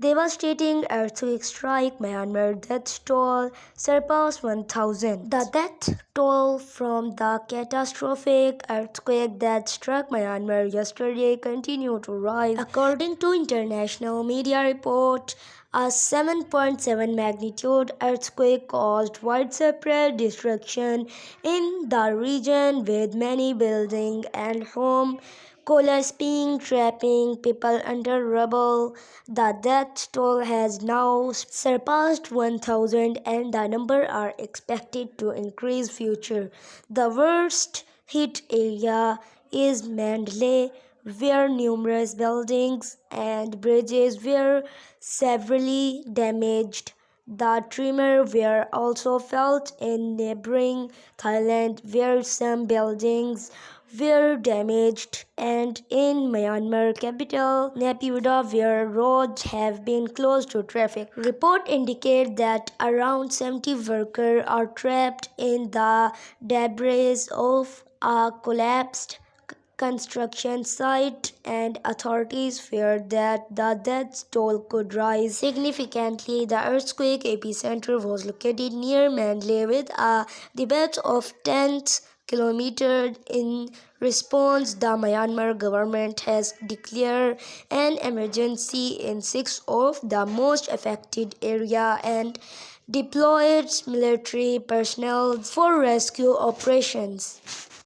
Devastating earthquake strike Myanmar, death toll surpassed 1,000. The death toll from the catastrophic earthquake that struck Myanmar yesterday continued to rise. According to international media report, a 7.7 magnitude earthquake caused widespread destruction in the region, with many buildings and homes collapsing, trapping people under rubble. The death toll has now surpassed 1,000 and the number are expected to increase future. The worst hit area is Mandalay, where numerous buildings and bridges were severely damaged. The tremors were also felt in neighboring Thailand, where some buildings were damaged, and in Myanmar capital Naypyidaw, where roads have been closed to traffic. Reports indicate that around 70 workers are trapped in the debris of a collapsed construction site, and authorities fear that the death toll could rise significantly. The earthquake epicenter was located near Mandalay, with a depth of 10 kilometers. In response, the Myanmar government has declared an emergency in 6 of the most affected areas and deployed military personnel for rescue operations.